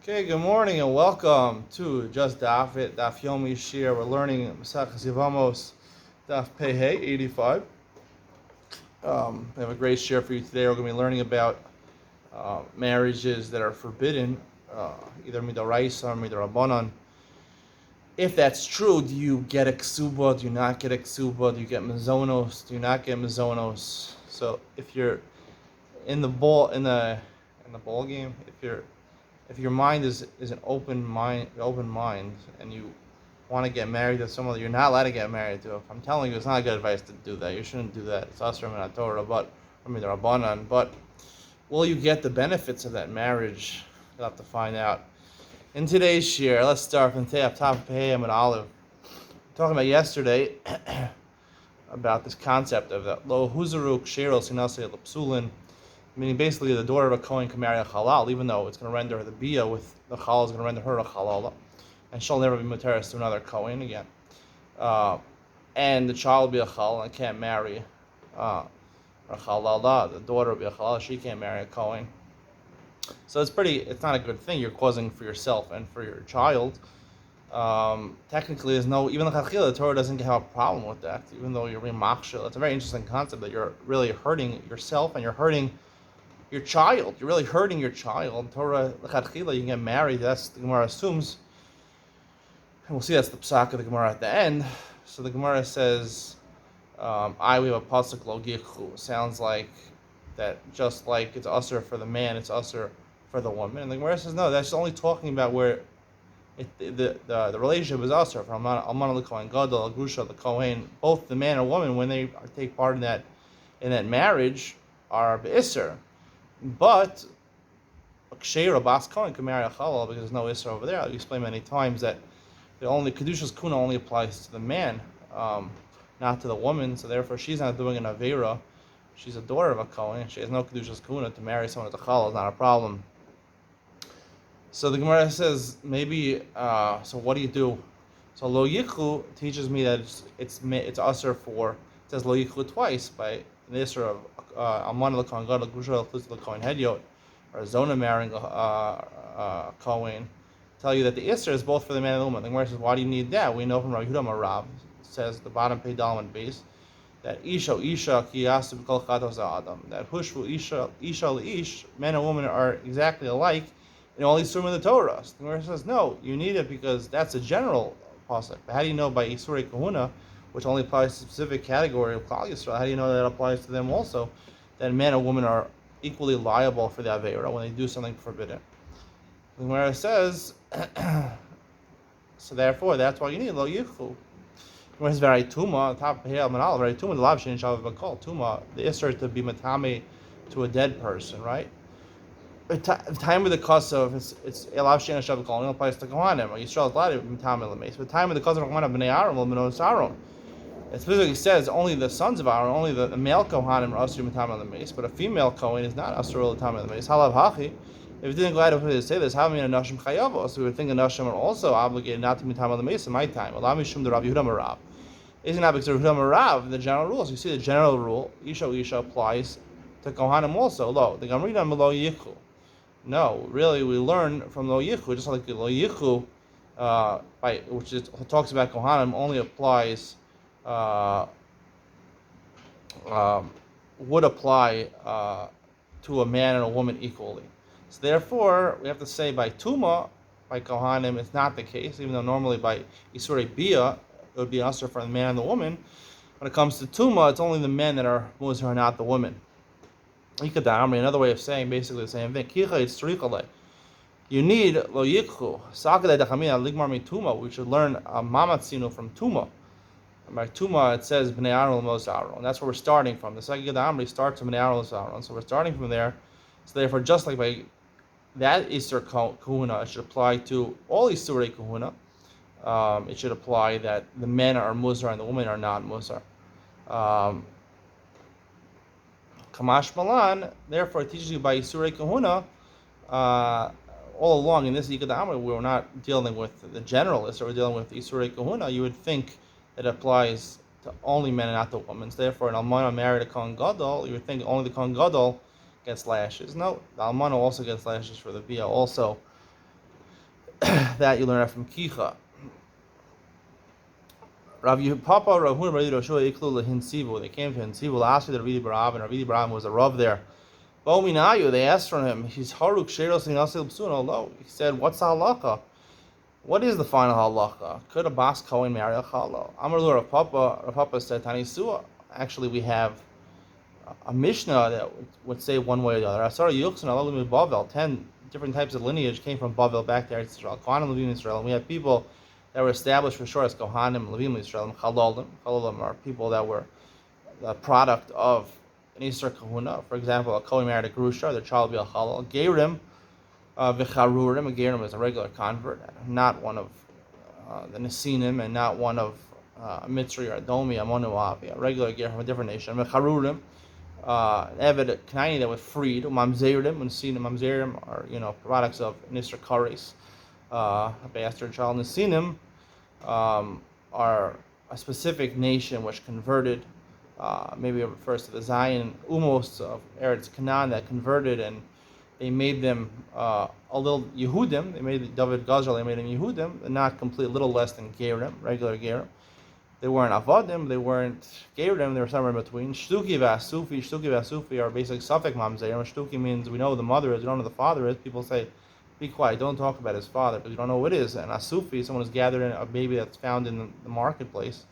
Okay, good morning and welcome to Just Daf It, Daf Yomi Shir. We're learning Masachas Yevamos, Daf Pehei 85. We have a great share for you today. We're going to be learning about marriages that are forbidden, either midoraisa or midorabanan. If that's true, do you get a ksuba? Do you not get a ksuba? Do you get mazonos? Do you not get mazonos? So if you're in the ball game, if your mind is an open mind, and you want to get married to someone that you're not allowed to get married to, if I'm telling you, it's not good advice to do that. You shouldn't do that. It's asr min Torah, but the rabbanan. But will you get the benefits of that marriage? You'll have to find out. In today's shir, let's start from top of Pehayim and Olive. Talking about yesterday about this concept of that lo huzaru kshero sinasei l'psulin. Meaning basically the daughter of a Kohen can marry a halal, even though it's going to render her the bia with the halal is going to render her a halal, and she'll never be muteris to another Kohen again. And the child will be a halal and can't marry a halal. The daughter will be a halal, she can't marry a Kohen. So it's not a good thing. You're causing for yourself and for your child. Technically, even the Torah doesn't have a problem with that, even though you're being machshel. It's a very interesting concept that you're really hurting yourself and you're hurting your child. You're really hurting your child. Torah l'chadchila, you can get married. That's the Gemara assumes, and we'll see that's the psak of the Gemara at the end. So the Gemara says, we have a pasuk lo gichu. Sounds like that, just like it's usher for the man, it's usher for the woman. And the Gemara says no, that's only talking about where the relationship is usher from alman l'kohen gadol, grusha the kohen. Both the man and woman, when they take part in that marriage, are be'isser. But Ksheira Bas Kohen can marry a Chalal because there's no Isra over there. I've explained many times that Kedusha's Kuna only applies to the man, not to the woman. So therefore, she's not doing an Avera. She's a daughter of a Kohen. She has no Kedusha's Kuna. To marry someone as a Chalal is not a problem. So the Gemara says maybe. So what do you do? So Lo Yichu teaches me that it's Asr for. It says Lo Yichu twice by the Isra of Alman l'kohen gadol, grusha l'kohen hedyot, or Zona marrying Kohen, tell you that the Isser is both for the man and the woman. The Gemara says, why do you need that? We know from Rav Yehuda Marav, it says the bottom pay dalman base, that isha ki yasu b'kol chatos adam, that hushvu isha leish, man and woman are exactly alike in all Isurim in the Torah. So the Gemara says, no, you need it because that's a general pasuk. But how do you know by Isurei Kahuna, which only applies to a specific category of Klal Yisrael, how do you know that applies to them also? That man and woman are equally liable for the Aveira when they do something forbidden. The Gemara says, so therefore, that's why you need Lo Yichu. The Gemara says, very Tuma, top of Ha'el Manal, very Tuma, the Lav Shein Shav Bakol, Tuma, the Isser to be Matame to a dead person, right? The time of the Kosov, it's Elav Shein Shav Bakol, it applies to Kohanim. Yisrael is allowed to be Matame Lameis. But the time of the Kosov, Kohanim, B'nei Aaron, will Menos Aaron. It specifically says only the sons of Aaron, only the male Kohanim are Asur Matam on the mace, but a female Kohen is not Asur Matam on the mace. Halav Hachi, if it didn't go out of to say this, how many Nashim Chayavo? So we would think the Nashim are also obligated not to be Matam on the mace in my time. Allow me Shum the Rav Yehuda Marav. Isn't that because Rav Yehuda Marav, the general rules? You see the general rule, Isha applies to Kohanim also. Lo, the Gamrina Lo Yichu. No, really, we learn from Lo Yichu, just like the Lo Yichu, which talks about Kohanim, only applies. Would apply to a man and a woman equally. So therefore, we have to say by Tuma, by Kohanim, it's not the case, even though normally by Isurei Bia, it would be usher for the man and the woman. When it comes to Tuma, it's only the men that are Muzar, not the women. Another way of saying basically the same thing. You need Lo Yikhu. We should learn Mamatzinu from Tuma. By Tuma, it says Bnei Aaron Mos Aaron. That's where we're starting from. The Sagid Amri starts from Bnei Aaron Mos Aaron. So we're starting from there. So therefore, just like by that Isur Kahuna, it should apply to all Isurei Kahuna. It should apply that the men are Musar and the women are not Musar. Kamash Malan, therefore, it teaches you by Isurei Kahuna. All along in this Yikad Amri, we were not dealing with the general Isur, we're dealing with Isurei Kahuna. You would think it applies to only men and not the women. So therefore, an almana married a Kohen Gadol, you would think only the Kohen Gadol gets lashes. No, the almana also gets lashes for the bia also. that you learn that from Kicha. Papa Rav Huna Bar Yoshua Iklu Lehinsivu. They came to Hinsivu. Asked the Ravidi Barav, and Ravidi Barav was a Rav there. Bominayu, they asked from him. He's Haruk Sheros Inasil Psun. Although he said, "What's the halacha? What is the final halacha? Could a Bas Kohen marry a Chalal?" Amar Lu Rav Papa said, "Tani Sua." Actually, we have a Mishnah that would say one way or the other. Asar Yuchsin Alalim Bavel. 10 different types of lineage came from Bavel back to Israel. Kohanim Levim Israel, and we have people that were established for sure as Kohanim, Levim Israel, and Chalalim. Chalalim are people that were the product of an Easter Kahuna. For example, a Kohen married a Grusha, their child would be a Chalal. Gerim, V'charurim, a Gerim is a regular convert, not one of the Nesinim, and not one of Mitzri or Adomi, Amonuavi, a regular Gerim from a different nation. V'charurim, Eved Kanani that was freed. Mamzerim, Nesinim, Mamzerim are products of an Easter Kares. A bastard child. Nesinim are a specific nation which converted. Maybe it refers to the Zion Umos of Eretz Canaan that converted, and they made them a little Yehudim. They made David Gazal. They made them Yehudim, and not complete, a little less than Gerim, regular Gerim. They weren't Avadim. They weren't Gerim. They were somewhere in between. Shtuki v'asufi are basically Safek Mamzerim. Shtuki means we know who the mother is, we don't know who the father is. People say, be quiet, don't talk about his father, because you don't know who it is. And Asufi, someone who's gathered in a baby that's found in the marketplace.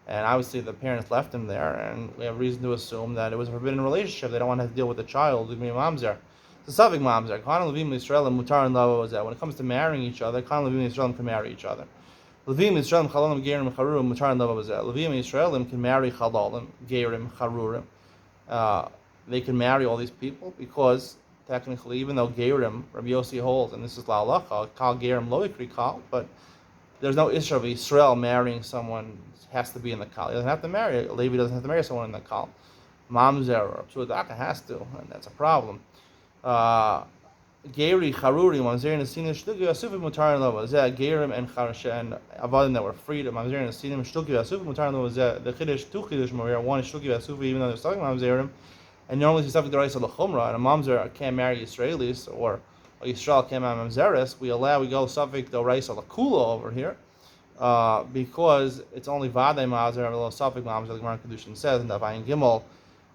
And obviously the parents left him there, and we have reason to assume that it was a forbidden relationship. They don't want to have to deal with the child. Mamzer. The Safek Mamzer. Khan Levim Yisrael and Mutar and Lava was that when it comes to marrying each other, Khan Levim Yisrael can marry each other. Levim Yisrael Chalalim Gerim Charurim Mutar and Lava was that. Levim Yisraelim can marry Chalalim Gerim Charurim. They can marry all these people because technically, even though Gerim, Rabbi Yossi holds, and this is La'alacha, Kal Gerim Lo Ikri Kal, but there's no issue of Israel marrying someone has to be in the Kal. He doesn't have to marry, Levi doesn't have to marry someone in the Kal. Mamzer or Psuadaka has to, and that's a problem. Geri, Charuri, Mamzer and Asinim, Shtuki, Asufi, Mutar and Lova, Zeh, Gerim and Charasha, and Avadim that were freed, Mamzer and Asinim, Shtuki, Asufi, Mutar and Lova, Zeh, the Chiddush, two Chiddush Maria, one is Shtuki, Asufi, even though they're stuck in Mamzerim, and normally he's stuck the rights of the Chumrah, and a Mamzer can't marry Israelis, or Yisrael can't marry Mamzeris, we go Safik the rights of the Kula over here, because it's only Vadei Mamzer, a little Safik Mamzer, like Gemara Kedushin says, and Daf Gimel,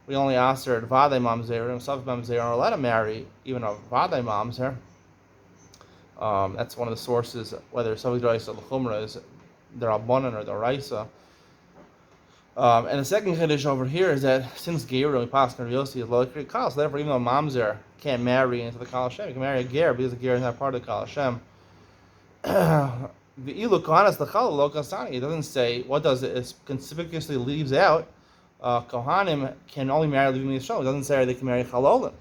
we only answered Vadei Mamzer, and Safik Mamzer are allowed to marry even a Vadei Mamzer. That's one of the sources, whether Safik the rights of the Chumrah is their Abonan or their Raisa. And the second Chiddush over here is that since Geir, we pass Rabbi Yossi is Lo Ikri Kal, so therefore even though Mamzer can't marry into the Kal Hashem, he can marry a Ger because the Ger is not part of the Kal Hashem. The Ilu Kohanas L'Chal Lo Kasani, it doesn't say, what does it? It conspicuously leaves out Kohanim can only marry Levim Yisrael. It doesn't say they can marry Chalolim.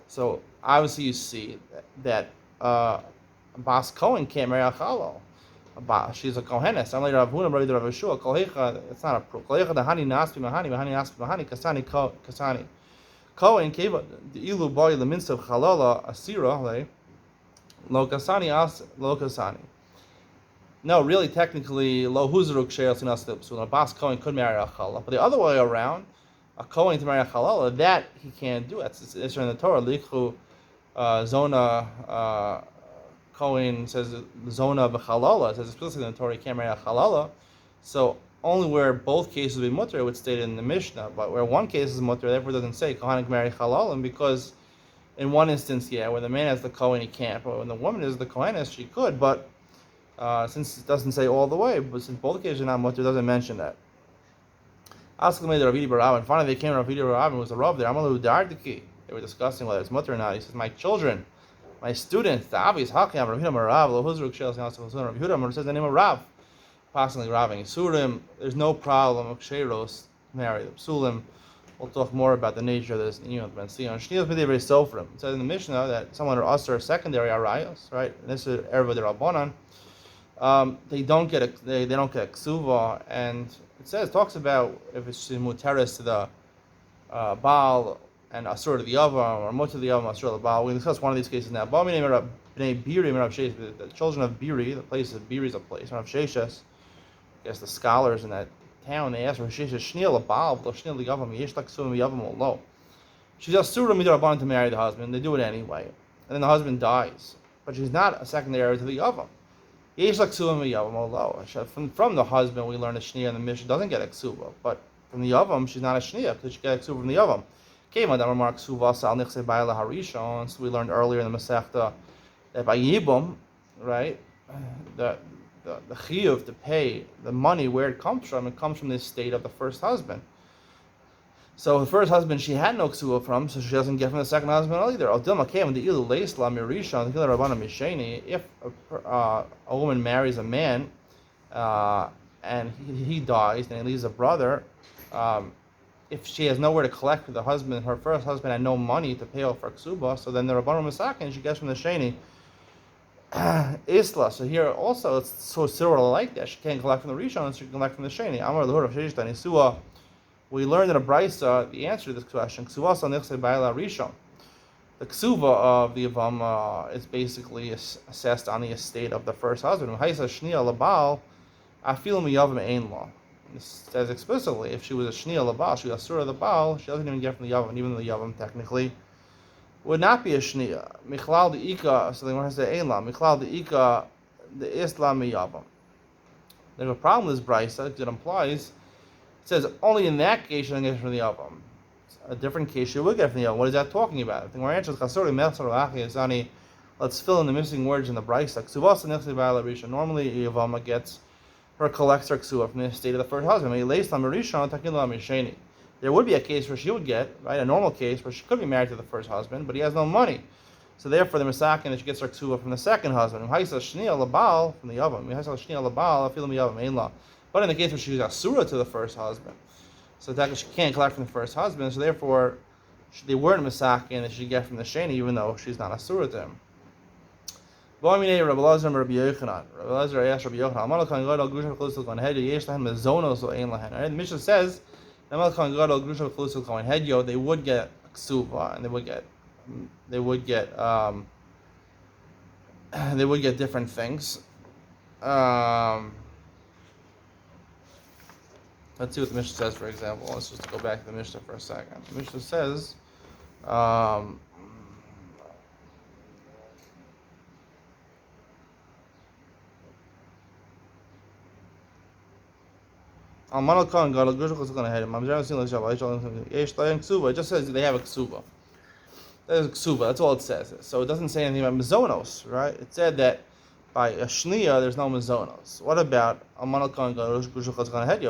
So obviously you see that Bas Kohen can't marry a Chalal. She's a Kohenes. I'm like Rav Huna, Rav Yeshua. Kohecha, it's not a proof. Kohecha the Hani Naspi Mahani, Mahani Naspi Mahani, Kasani. Kohen came the Ilu Boy the Minst of Chalala Asira, Lo Kasani Lo Kasani. No, really, technically, Lo Huzaruk Sheil Sinastil Psula. Bas Kohen could marry a Chalala, but the other way around, a Kohen to marry a Chalala, that he can't do. It's in the Torah. Likhu Zona. Cohen says Zona b'chalala, says explicitly in the Torah, he can't marry a chalala. So only where both cases would be mutter, it would state in the Mishnah. But where one case is mutter, therefore it doesn't say Kohen can marry chalalim, because in one instance, where the man has the Kohen, he can't. But when the woman is the Kohenes, she could. But since it doesn't say all the way, but since both cases are not mutter, it doesn't mention that. Ask me the Ravidi Barav, and finally they came to Ravidi Barav, and was a Rav there. Amalu Dardiki. They were discussing whether it's mutter or not. He says, my children, my students, the obvious Hakam, Rav Hidam Rav, Lohuzruk Shel Sinastil Rav Hidam, says the name of Rav, possibly Rav and Yisurim. There's no problem of Ksheros marry the Psulim. We'll talk more about the nature of this in Ben Sion. Shniyos B'dei B'dei Sofrim. It says in the Mishnah that someone or us are secondary arayos, right? And this is Erva de Rabbanan. They don't get a ksuva, and it talks about if it's muteris to the Baal and Asur to the Yavam, or Mot to the Yavam, Asur to the Baal. We discuss one of these cases now. The children of Biri, the place of Biri is a place. Rav Sheshes, I guess the scholars in that town, they asked Rav Sheshes, Shnil a Baal, Shnil the Yavam, Yesh Taksum Yavam Lo. She's Asura Midrabanan to marry the husband. They do it anyway, and then the husband dies. but she's not a secondary heir to the Yavam. Yesh l'ksuba miyavam olo. From the husband, we learn a shniya, and the Mishnah doesn't get a ksuba, but from the Yavam, she's not a shniya because she gets a ksuba from the Yavam. So we learned earlier in the Masechta that by Yibum, right, the chiyuv to pay the money, where it comes from the estate of the first husband. So the first husband she had no ksuba from, so she doesn't get from the second husband either. If a woman marries a man and he dies and he leaves a brother, if she has nowhere to collect for the husband, her first husband had no money to pay off for ksuba, so then the Rabbanon Masakin, she gets from the sheni isla. So here also it's so similar like that. She can't collect from the rishon, and she can collect from the sheni. Amar l'hur of sheishta nisua. We learned in a brisa the answer to this question. Ksuva sanichse ba'ila rishon. The ksuva of the Yevamos is basically assessed on the estate of the first husband. Haisa shniya labal afil miyavam ein law. It says explicitly, if she was a shniya labal, she was a surah the baal, she doesn't even get from the Yavam, even the Yavam technically would not be a shniya. Michlal the ika, so they want to say ein law. Michlal the ika, the islam Yavam. There's a problem with this brisa because it implies, it says only in that case you don't get from the Yavam. A different case you will get from the Yavam. What is that talking about? I think our answer is let's fill in the missing words in the brisa. Normally Yevama gets her collects her ksuba from the estate of the first husband. There would be a case where she would get, right, a normal case where she could be married to the first husband, but he has no money. So therefore, the Masakin that she gets her ksuba from the second husband. From the Yavam. But in the case where she was asura to the first husband, so that she can't collect from the first husband, so therefore they weren't Masakin that she get from the sheni, even though she's not asura to him. Rabbi Elazar asked Rabbi Yochanan, the Mishnah says they would get ksuba and they would get different things. Let's see what the Mishnah says, for example. Let's just go back to the Mishnah for a second. The Mishnah says it just says they have a ksuba. There's a ksuba, that's all it says. So it doesn't say anything about mizonos, right? It said that by a shniya there's no mizonos. What about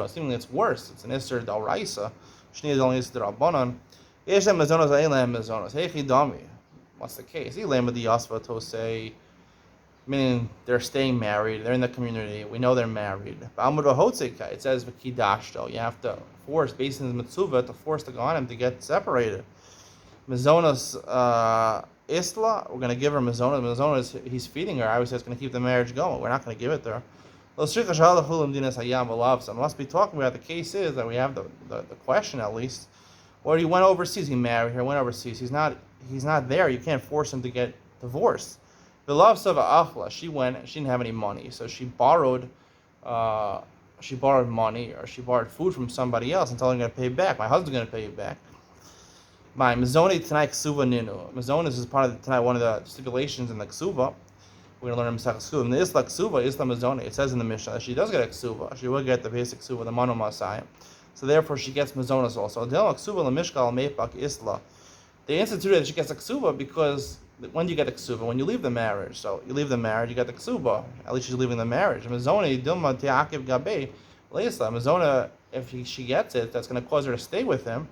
seemingly it's worse. It's an Isser D'Oraisa. Shniya is only Isser D'Rabbanan. What's the case? Meaning they're staying married, they're in the community, we know they're married. It says you have to force, based on the mitzvah, to force the Kohanim to get separated. Mizonos Isla, we're going to give her Mizonos. Mizonos, he's feeding her, obviously it's going to keep the marriage going. We're not going to give it to her. Must be talking about the case is that we have the question at least. Or he went overseas, he married her, went overseas. He's not there, you can't force him to get divorced. The love Sava Achla, she didn't have any money, so she borrowed money, or she borrowed food from somebody else and told him I'm going to pay you back. My husband's going to pay you back. My Mizoni tonight Ksuva Ninu. Mizonis is part of the tonight, one of the stipulations in the Ksuva. We're going to learn Masech Ksuva. And the Isla Ksuva, Isla Mizoni. It says in the Mishnah that she does get a Ksuva. She will get the basic Ksuva, the Manu Masai. So therefore she gets Mizonis also. They instituted that she gets a Ksuva because when do you get a ksuba? When you leave the marriage. So you leave the marriage, you get the ksuba. At least she's leaving the marriage. Mizoni dilma te'akiv gabe leisla. Mizona, if she gets it, that's going to cause her to stay with him.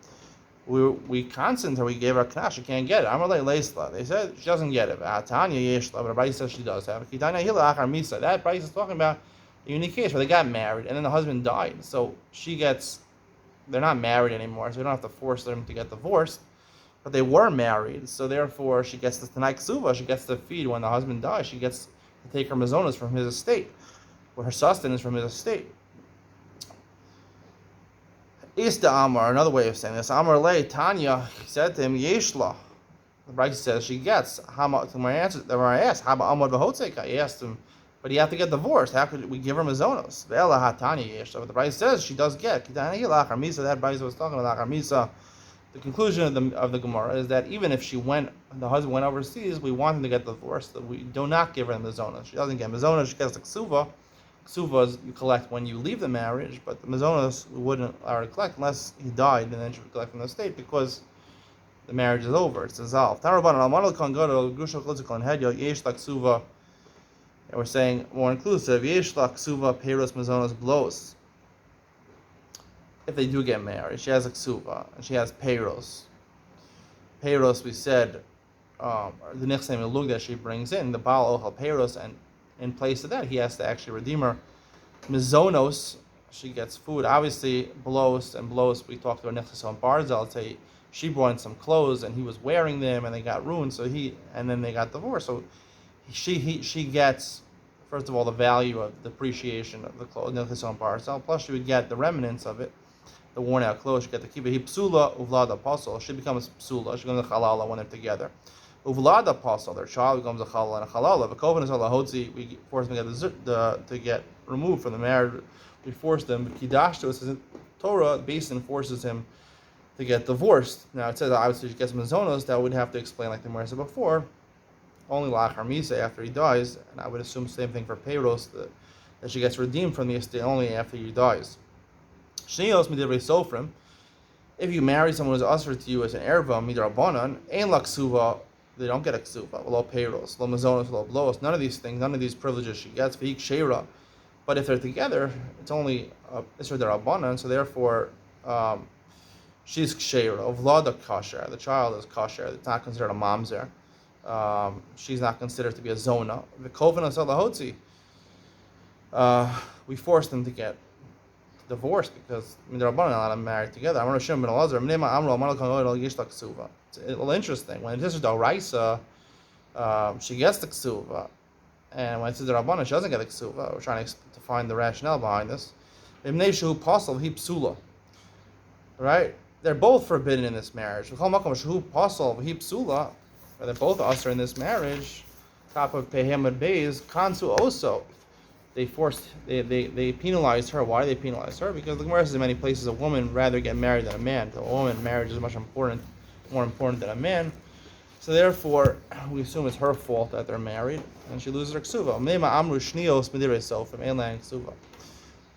We constant her. We gave her a knash. She can't get it. Amalei leisla. They said she doesn't get it. Tanya yeshla, but Rabbi says she does have. Kitanya hila achar misa. That Rabbi is talking about a unique case where they got married and then the husband died. So she gets. They're not married anymore, so we don't have to force them to get divorced. But they were married, so therefore she gets the Tanai Ksuva, she gets the feed when the husband dies, she gets to take her mazonas from his estate, or her sustenance from his estate. Ista Amar, another way of saying this, Amar Le, Tanya, he said to him, Yeshla. The Brisa says she gets. To my answer, I asked, how about Amar V'Hotzeka? He asked him, but you have to get divorced. How could we give her mazonos? Ve'ela HaTanya Yeshla. But the Brisa says she does get. Kitana Hilach Armisa, that Brisa was talking about Armisa. the conclusion of the Gemara is that even if the husband went overseas, we want him to get divorced. We do not give her the mizona. She doesn't get mizona. She gets the ksuva. Ksuvas you collect when you leave the marriage, but the mizonos we wouldn't already collect unless he died, and then she would collect from the estate because the marriage is over. It's dissolved. And we're saying more inclusive. Yesh la ksuva peiros mizonos blows. If they do get married, she has a ksuva and she has peiros. Peiros, we said, the nichsem elug that she brings in, the baal ochal peiros, and in place of that, he has to actually redeem her. Mizonos, she gets food. Obviously, blows, we talked about nichsas on Barzel. Say she brought in some clothes and he was wearing them and they got ruined. And then they got divorced. So she gets, first of all, the value of the depreciation of the clothes, nichsas on Barzel. Plus, she would get the remnants of it. The worn out clothes, she get to keep it. He psula uvlada apostle. She becomes psula. She becomes a halala when they're together. Uvlada apostle, their child becomes a halala and a halala. V'koven is halahotzi. We force them to get removed from the marriage. We force them. Kidash to us in Torah. Basin forces him to get divorced. Now it says that obviously she gets mazonos. That would have to explain like the Gemara said before. Only lachar misa after he dies, and I would assume same thing for peiros that she gets redeemed from the estate only after he dies. Shnios midivrei sofrim. If you marry someone who's usher to you as an erva midrabanan, ein laksuva, they don't get a ksuva. Lo peiros, lo mazonos, lo blos. None of these things, none of these privileges she gets. V'ik sheira. But if they're together, it's only isra derabanan. So therefore, she's sheira. Ovlada kasher. The child is kasher. It's not considered a mamzer. She's not considered to be a zona. V'koven asalahotzi. We force them to get divorced because they're allowed to marry together. It's a little interesting. When it is Doraisa, she gets the ksuva, and when it's the Rabbanan, she doesn't get the ksuva. We're trying to find the rationale behind this. Right? They're both forbidden in this marriage. They're both usher in this marriage. Top of Pehamad Beis, Kansu Oso. They penalized her. Why do they penalize her? Because the Gemara says in many places a woman rather get married than a man. To a woman, marriage is more important than a man. So therefore, we assume it's her fault that they're married, and she loses her ksuva.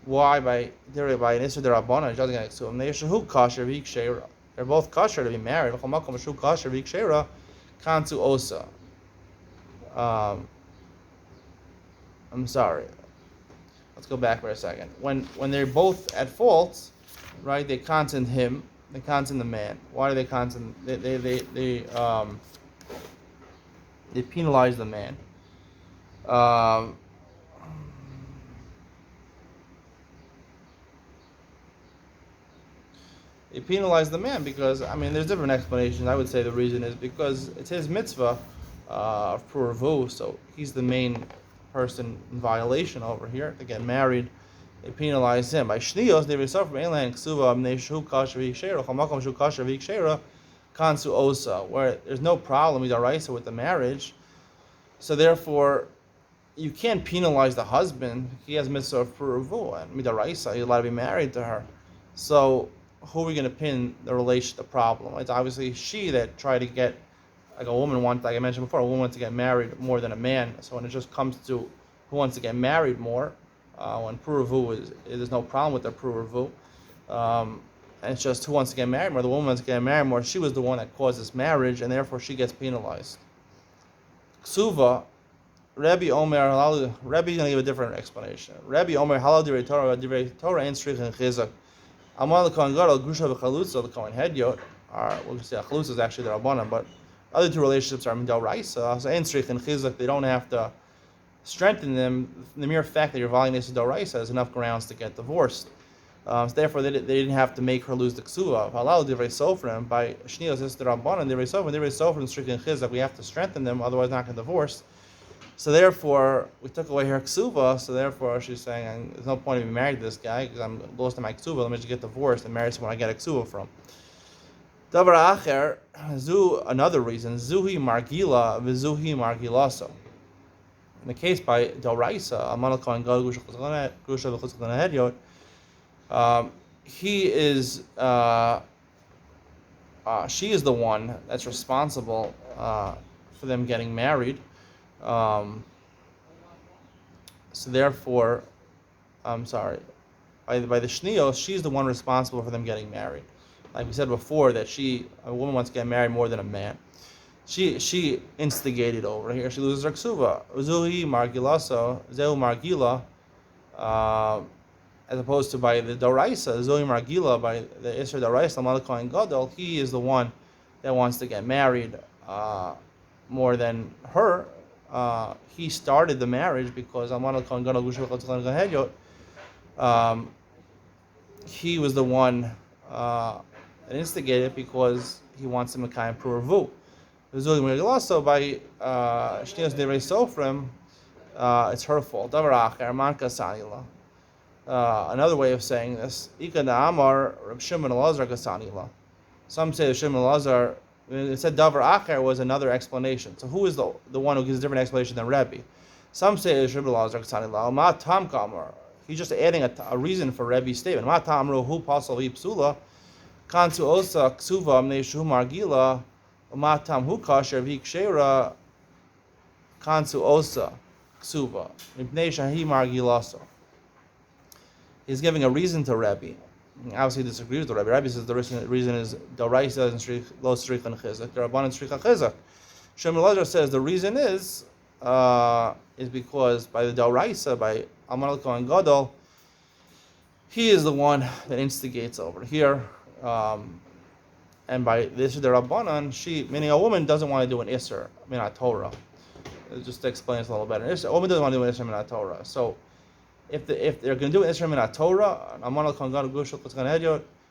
Why by an isra derabbanan she doesn't get ksuva? They're both kosher to be married. Kansu osa. I'm sorry. Let's go back for a second. When they're both at fault, right? They content him. They content the man. Why do they content? They penalize the man. They penalize the man because there's different explanations. I would say the reason is because it's his mitzvah of puravu, so he's the main person in violation over here to get married. They penalize him by shnios. They result from inland ksuva amneshu kasher v'ikshera chamakom shu kasher v'ikshera kansu osa, where there's no problem with the marriage. So therefore, you can't penalize the husband. He has mitzvah of puravu and midaraisa. He's allowed to be married to her. So who are we going to pin the problem? It's obviously she that tried to get. Like a woman wants, like I mentioned before, a woman wants to get married more than a man. So when it just comes to who wants to get married more, when puravu there's no problem with the puravu, and it's just who wants to get married more. The woman wants to get married more. She was the one that caused this marriage, and therefore she gets penalized. Ksuva, Rabbi Omer, Rabbi's going to give a different explanation. Rabbi Omer, halal divrei Torah and strich and chizak. Amal l'kohen gadol grusha v'chalutza l'kohen hedyot. We'll say a chalutza is actually the rabbanan, but other two relationships are midal raisa. So enstrich and chizuk, they don't have to strengthen them. The mere fact that you're violating this midal raisa is enough grounds to get divorced. So therefore, they didn't have to make her lose the ksuva. Halal divrei sofrim by shnios is the rabbanan divrei sofrim strict and chizuk. We have to strengthen them, otherwise not get divorced. So therefore, we took away her ksuva. So therefore, she's saying there's no point in being married to this guy because I'm lost in my ksuva. Let me just get divorced and marry someone I get a ksuva from. Davar acher, another reason, zuhi margila v'zuhi margilaso. In the case by Doraisa, Amal Kohen Gadol Grusha v'chutzkon hedyot, he is she is the one that's responsible for them getting married. Um, so therefore, I'm sorry, by the Shnios, she's the one responsible for them getting married. Like we said before, that a woman wants to get married more than a man. She instigated over here. She loses her ksuva. Uzuhi margilaso, zeu margila, as opposed to by the Doraisa, Zoe Margila, by the Isra Doraisa, Malakoin Gadol, he is the one that wants to get married more than her. He started the marriage because Malakoin Gadol, he was the one that instigated because he wants to Mekayim Puravu. Zoe Margila, so by Shnios Devrei Sofrim, it's her fault. Davar Acher, Manka Sanila. Another way of saying this, Ika Na'amar, Reb Shimon Elazar Gasanila. Some say Reb Shimon Elazar, it said Davar Acher was another explanation. So who is the one who gives a different explanation than Rebbe? Some say Reb Shimon Elazar Gasanila. Ma Tam Kamar. He's just adding a reason for Rebbe's statement. Ma Tam Ruhu Pasal Psula. Kansu Osa Ksuva Mneshu Margila. Ma Tam Hu Kasher Vik Shera. Kansu Osa Ksuva. Mipnei Shahi Margilaso. He's giving a reason to Rebbe. Obviously, he disagrees with Rebbe. Rebbe says the reason is Doraisa and Lo Srich and Chizak. The Rabban and Srich and Chizak. Shimon Elazar says the reason is because by the Doraisa, by Amal Kohen Gadol, he is the one that instigates over here. And by this the Rabbanan, meaning a woman doesn't want to do an Isser, Minat Torah. Just to explain this a little better. A woman doesn't want to do an Isser Minat Torah. So, if they're going to do an Isra Minat Torah,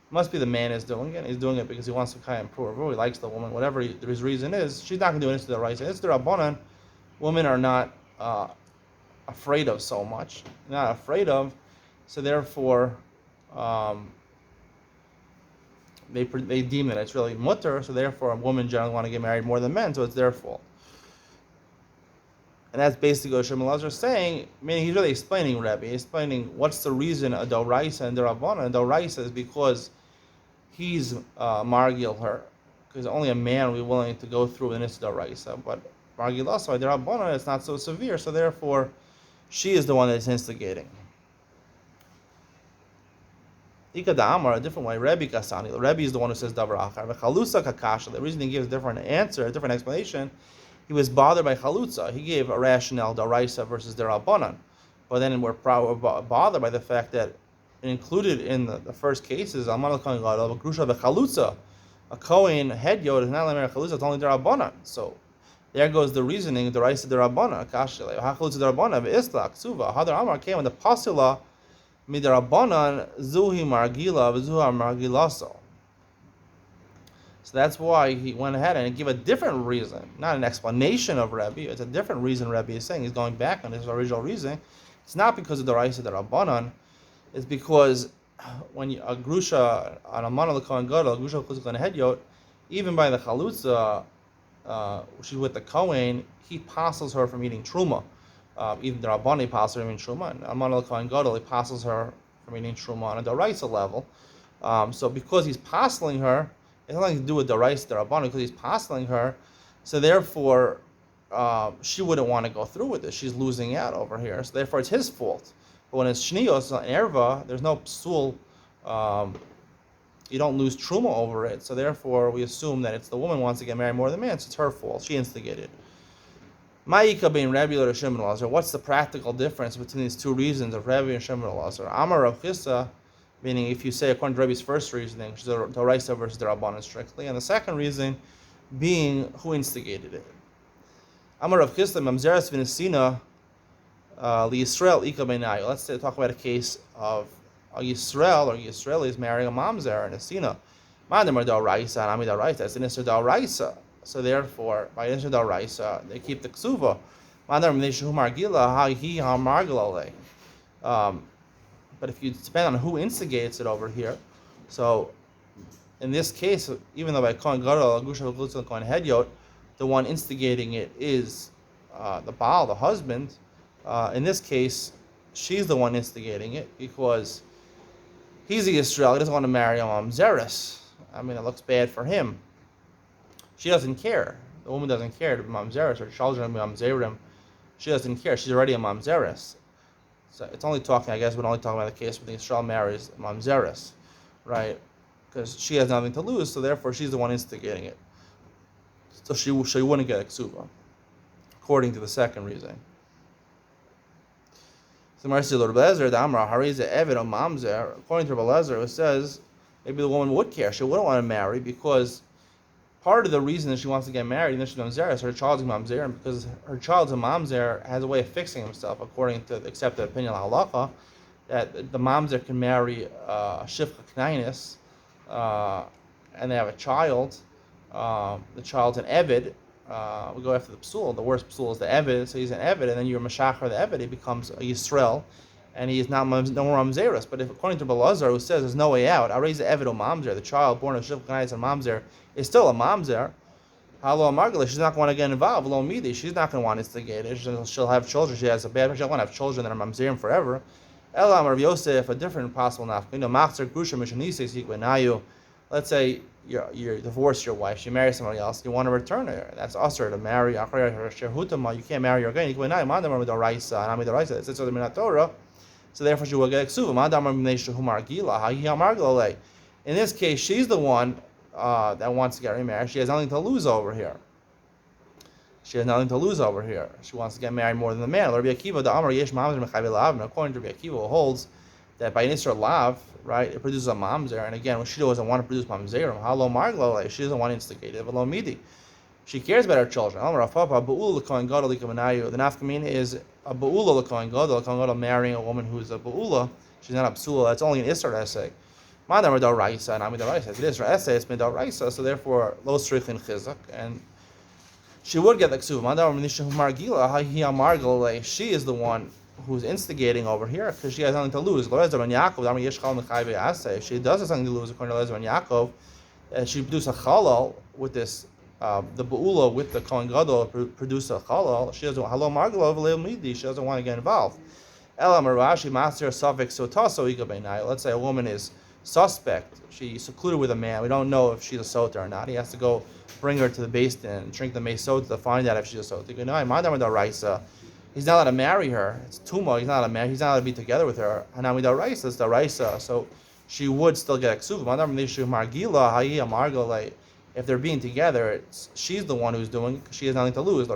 must be the man is doing it. He's doing it because he wants to kind of improve. He likes the woman, whatever his reason is. She's not going to do it to the right. It's the Rabbanan. Women are not afraid of so much. Not afraid of, so therefore they deem that it's really mutter. So therefore, women generally want to get married more than men. So it's their fault. And that's basically what Shimon Elazar is saying, meaning he's really explaining Rebbe. He's explaining what's the reason of Doraisa and Derabbanan. And Doraisa is because he's Margil her, because only a man will be willing to go through an Isra Doraisa. But Margil also, Derabbanan, it's not so severe, so therefore she is the one that's instigating. Ika Da'amar, a different way, Rebbe Kasani. Rebbe is the one who says Davar Achar. V'chalusa Kakasha, the reason he gives a different answer, a different explanation, he was bothered by Chalutza. He gave a rationale, Daraisa versus Derabanan. But then we're bothered by the fact that included in the first cases, Alman al-Kohen Gadol, Grusha v'Chalutza, a Kohen head yod is not like Chalutza, it's only Derabanan. So there goes the reasoning, Daraisa Derabanan, Kashile, Hachalutza Derabanan, V'Isla, Ksuva, Hadar Amar came when the Pasila, Midarabanan, Zuhi Margila, V'Zuha Margilaso. So that's why he went ahead and gave a different reason, not an explanation of Rebbe. It's a different reason Rebbe is saying. He's going back on his original reason. It's not because of the Raisa the Rabbanan. It's because when a grusha on a Mana Kohen Gadol, a grusha who's on a head yot, even by the Chalutza, she's with the Kohen, he passes her from eating truma. Even the Rabbani passes her from eating truma, and a Mana Kohen Gadol, he passes her from eating truma on a Daraisa level. So because he's passing her, it has nothing to do with the rice, the Rabbanu, because he's passing her. So therefore, she wouldn't want to go through with this. She's losing out over here. So therefore, it's his fault. But when it's Shnios, an Erva, there's no psul. You don't lose truma over it. So therefore, we assume that it's the woman who wants to get married more than the man. So it's her fault. She instigated. Ma'ika being Rabbi or Shimon Elazar. What's the practical difference between these two reasons of Rabbi and Shimon Elazar? Amar Rav Chisda, meaning if you say according to Rebbe's first reasoning, which is the Raisa versus the Rabbanan strictly, and the second reason being who instigated it. Amar Rav Chisda, Mamzeres v'Nesina li Yisrael ika beinayu. Let's talk about a case of a Yisrael or Yisraelis marrying a mamzer and a Nesina. Mandamar da Raisa and Amida Raisa. It's an Isra da Raisa. So therefore, by Isra da Raisa, they keep the ksuva. Mandamar Neshu Margila ha hi ha Margila le. But if you depend on who instigates it over here, so in this case, even though by Kohen Gadol, Gusha V'Chutz Kohen Hedyot, the one instigating it is the Baal, the husband. In this case, she's the one instigating it because he's a Yisrael. He doesn't want to marry a Mamzeres. I mean, it looks bad for him. She doesn't care. The woman doesn't care to be mamzeres. Her children are mamzerim. She doesn't care. She's already a mamzeres. So it's only talking, I guess, we're only talking about the case when the Yisrael marries mamzeres, right? Because she has nothing to lose, so therefore she's the one instigating it. So she wouldn't get a ksuva, according to the second reason. So Marci Lord Bezer, the Amra Hariza Evid or Mamzer, according to Rabbi Lezer, it says maybe the woman would care. She wouldn't want to marry because part of the reason that she wants to get married and then she's mamzer is her child's mamzer, and because her child's a mamzer has a way of fixing himself, according to the accepted opinion of halacha, that the mamzer can marry a shifcha knainis, and they have a child. The child's an evid. We go after the psul. The worst psul is the evid, so he's an evid, and then you're mashachar the evid. He becomes a Yisrael, and he is not no more mamzeres. But if according to Belazar, who says there's no way out, I raise the evid or mamzer, the child born of shifcha knainis and mamzer is still a mamzer. Halo Margaret, she's not going to get involved. Lo midi, she's not going to want to instigate it. She'll have children. She has a bad. She don't want to have children that are mamzerim forever. Elam Rav Yosef, a different possible nafka. Machzer grusha mishanises yikvenayu. Let's say you divorce your wife. She marries somebody else. You want to return her. That's usher to marry. You can't marry her again. Yikvenayu. Mandam Raisa and Amid Raisa. It's the Minat Torah. So therefore, she will get ksuva. Mandam Ramneshu Margila. Hagiya Margala. In this case, she's the one that wants to get remarried. She has nothing to lose over here. She wants to get married more than the man. Rabbi Akiva, the Amar Yesh Mamzer Mechavi Lav. According to Rabbi Akiva, who holds that by Nisra Lav, right, it produces a mamzer. And again, when she doesn't want to produce mamzerim, halo marglo, she doesn't want to instigate it. V'lo midi, she cares about her children. Amar Rafapa, Ba'ul l'kohen gadol likavanayu. The nafkamin is a Ba'ula l'kohen gadol. L'kohen gadol marrying a woman who's a Ba'ula. She's not a psula. That's only an Isra essay. Madam Midar Raisa and Amidar Raisa. It is her essay, it's Midar Raisa, so therefore lo strichin chizak, and she would get the ksuva. Madam Nisha Margila, Hahiya Margale. She is the one who's instigating over here because she has nothing to lose. Lorezer ben Yaakov, Dama Yeshchal Mechayve Asay. If she does have something to lose, according to Lorezer ben Yaakov, she produce a chalal with this, the Ba'ula with the Kohen Gadol produce a chalal. She doesn't, Halo Margalo V'leil Midi, she doesn't want to get involved. Ela Marashi Master Safik Sotaso Igabenai. Let's say a woman is suspect. She's secluded with a man. We don't know if she's a sota or not. He has to go bring her to the basin and drink the mei sota to find out if she's a sota. He's not allowed to marry her. It's tuma. He's not allowed to marry. He's not allowed to be together with her. Hanamida raisa. It's the raisa. So she would still get ksuva. If they're being together, she's the one who's doing it because she has nothing to lose. He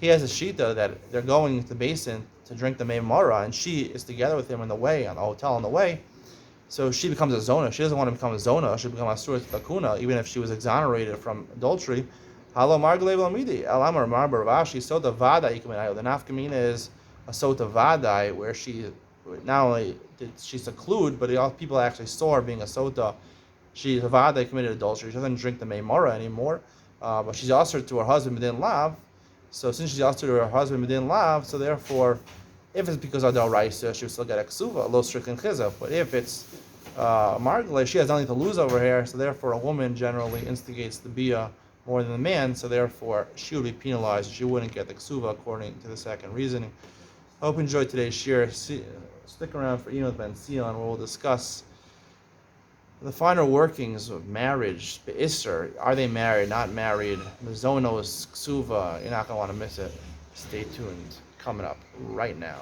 has a shita that they're going to the basin to drink the mei mara, and she is together with him on the way, on the hotel on the way. So she becomes a zona. She doesn't want to become a zona. She become a surat takuna, even if she was exonerated from adultery. Halo margalev lamidi. Elamar marbar vashi sota vadai ikumenayo. The nafkamina is a sota vadai, where she not only did she seclude, but people actually saw her being a sota. She's a vadai, committed adultery. She doesn't drink the mei mara anymore, but she's ushered to her husband within lav. So since she's ushered to her husband within lav, so therefore, if it's because of the raisa, she will still get a ksuva, low strict and chizah. But if it's margale, she has nothing to lose over here, so therefore a woman generally instigates the bia more than the man, so therefore she would be penalized. She wouldn't get the ksuva according to the second reasoning. I hope you enjoyed today's shir. Stick around for Enoch Ben Sion, where we'll discuss the finer workings of marriage. Be'isser, are they married, not married? Mizonos, ksuva, you're not going to want to miss it. Stay tuned. Coming up right now.